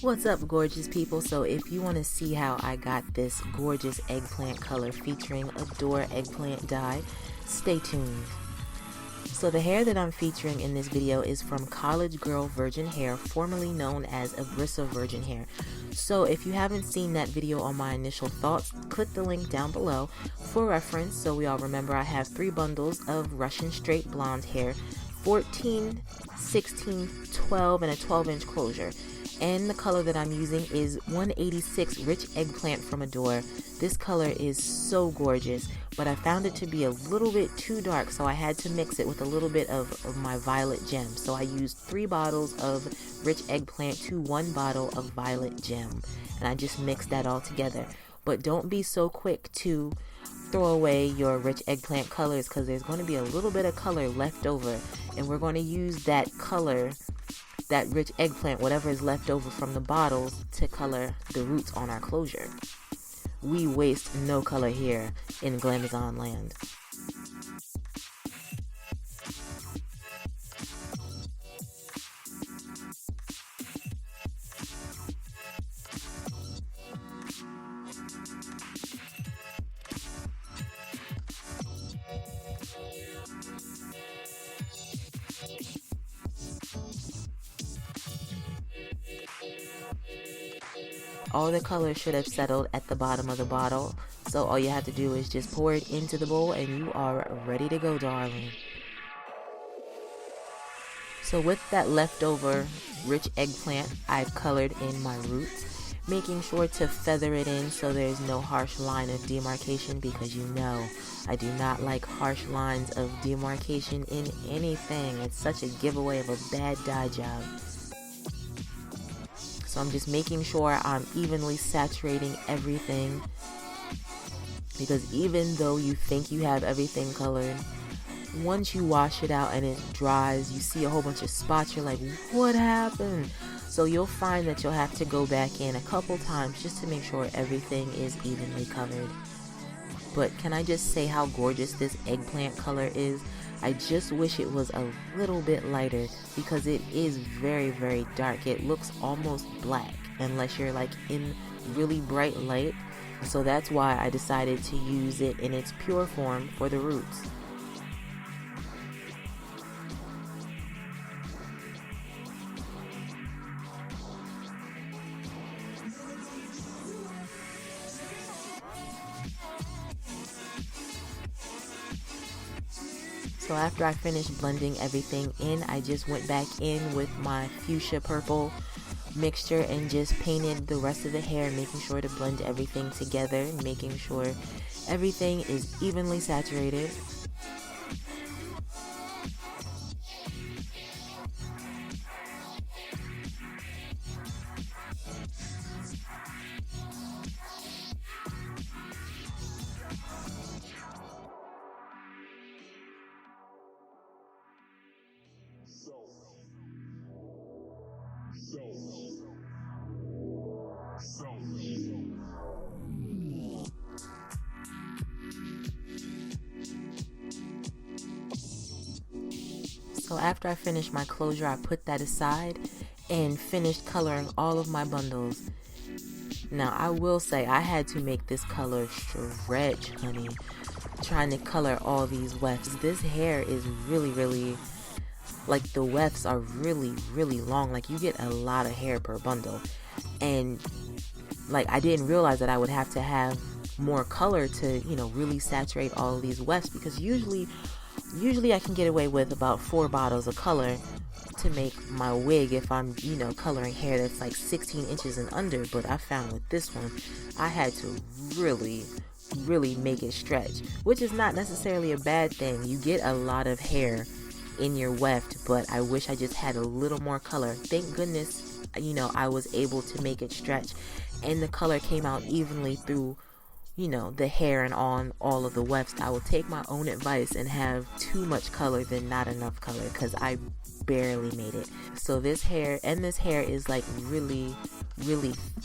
What's up, gorgeous people? So if you want to see how I got this gorgeous eggplant color featuring Adore eggplant dye, stay tuned. So the hair that I'm featuring in this video is from College Girl Virgin Hair, formerly known as Ebrissa Virgin Hair. So if you haven't seen that video on my initial thoughts, click the link down below for reference. So we all remember I have 3 bundles of Russian straight blonde hair, 14, 16, 12, and a 12-inch closure. And the color that I'm using is 186 Rich Eggplant from Adore. This color is so gorgeous, but I found it to be a little bit too dark, so I had to mix it with a little bit of my Violet Gem. So I used 3 bottles of Rich Eggplant to 1 bottle of Violet Gem, and I just mixed that all together. But don't be so quick to throw away your Rich Eggplant colors, because there's going to be a little bit of color left over, and we're going to use that color, that Rich Eggplant, whatever is left over from the bottles, to color the roots on our closure. We waste no color here in Glamazon land. All the color should have settled at the bottom of the bottle, so all you have to do is just pour it into the bowl and you are ready to go, darling. So with that leftover Rich Eggplant, I've colored in my roots, making sure to feather it in so there's no harsh line of demarcation, because you know I do not like harsh lines of demarcation in anything. It's such a giveaway of a bad dye job. So I'm just making sure I'm evenly saturating everything, because even though you think you have everything colored, once you wash it out and it dries, you see a whole bunch of spots. You're like, what happened? So you'll find that you'll have to go back in a couple times just to make sure everything is evenly covered. But can I just say how gorgeous this eggplant color is? I just wish it was a little bit lighter, because it is very, very dark. It looks almost black unless you're like in really bright light. So that's why I decided to use it in its pure form for the roots. So after I finished blending everything in, I just went back in with my fuchsia purple mixture and just painted the rest of the hair, making sure to blend everything together, making sure everything is evenly saturated. So after I finished my closure, I put that aside and finished coloring all of my bundles. Now I will say I had to make this color stretch, honey, trying to color all these wefts. This hair is really, like, the wefts are really long. Like, you get a lot of hair per bundle, and like I didn't realize that I would have to have more color to, you know, really saturate all of these wefts, because usually I can get away with about 4 bottles of color to make my wig if I'm, you know, coloring hair that's like 16 inches and under. But I found with this one, I had to really make it stretch, which is not necessarily a bad thing. You get a lot of hair in your weft, but I wish I just had a little more color. Thank goodness, you know, I was able to make it stretch, and the color came out evenly through you know, the hair and on all of the wefts. I will take my own advice and have too much color than not enough color, because I barely made it. So this hair is like really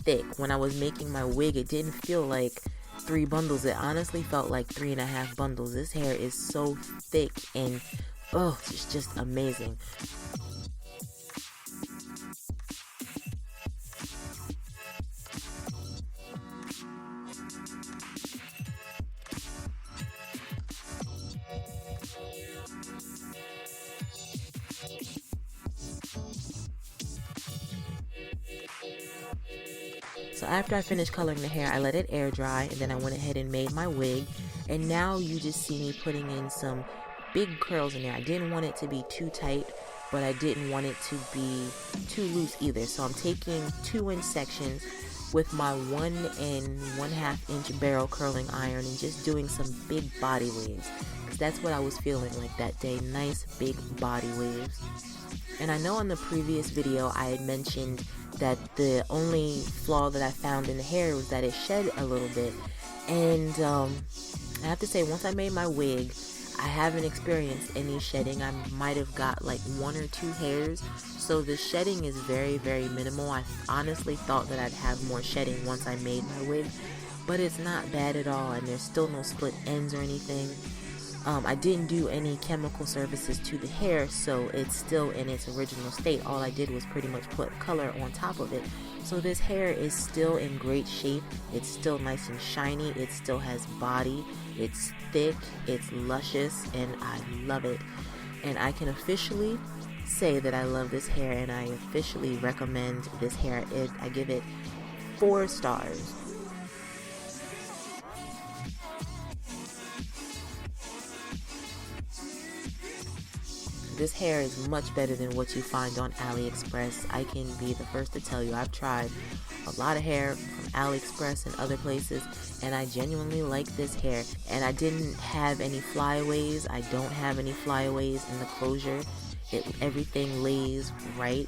thick. When I was making my wig, it didn't feel like 3 bundles. It honestly felt like 3.5 bundles. This hair is so thick and oh, it's just amazing. So after I finished coloring the hair, I let it air dry, and then I went ahead and made my wig. And now you just see me putting in some big curls in there. I didn't want it to be too tight, but I didn't want it to be too loose either. So I'm taking 2-inch sections with my 1 1/2 inch barrel curling iron and just doing some big body waves, because that's what I was feeling like that day. Nice big body waves. And I know in the previous video I had mentioned that the only flaw that I found in the hair was that it shed a little bit. And I have to say, once I made my wig, I haven't experienced any shedding. I might have got like 1 or 2 hairs. So the shedding is very minimal. I honestly thought that I'd have more shedding once I made my wig, but it's not bad at all, and there's still no split ends or anything. I didn't do any chemical services to the hair, so it's still in its original state. All I did was pretty much put color on top of it. So this hair is still in great shape. It's still nice and shiny. It still has body. It's thick. It's luscious, and I love it. And I can officially say that I love this hair, and I officially recommend this hair. I give it 4 stars. This hair is much better than what you find on AliExpress. I can be the first to tell you, I've tried a lot of hair from AliExpress and other places, and I genuinely like this hair. And I didn't have any flyaways. I don't have any flyaways in the closure. Everything lays right.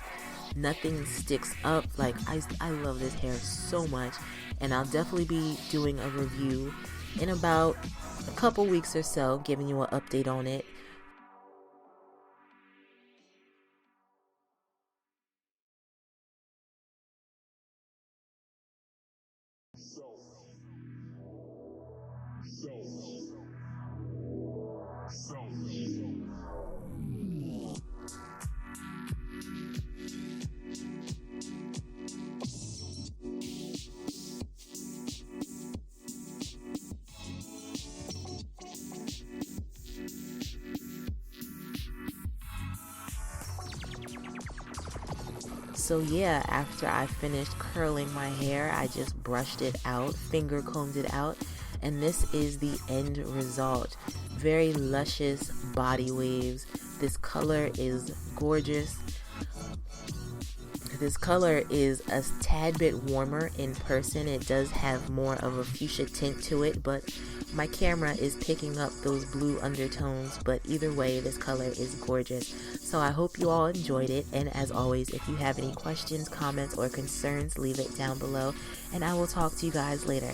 Nothing sticks up. Like, I love this hair so much, and I'll definitely be doing a review in about a couple weeks or so, giving you an update on it. So yeah, after I finished curling my hair, I just brushed it out, finger combed it out, and this is the end result. Very luscious body waves. This color is gorgeous. This color is a tad bit warmer in person. It does have more of a fuchsia tint to it, but my camera is picking up those blue undertones. But either way, this color is gorgeous. So I hope you all enjoyed it, and as always, if you have any questions, comments, or concerns, leave it down below, and I will talk to you guys later.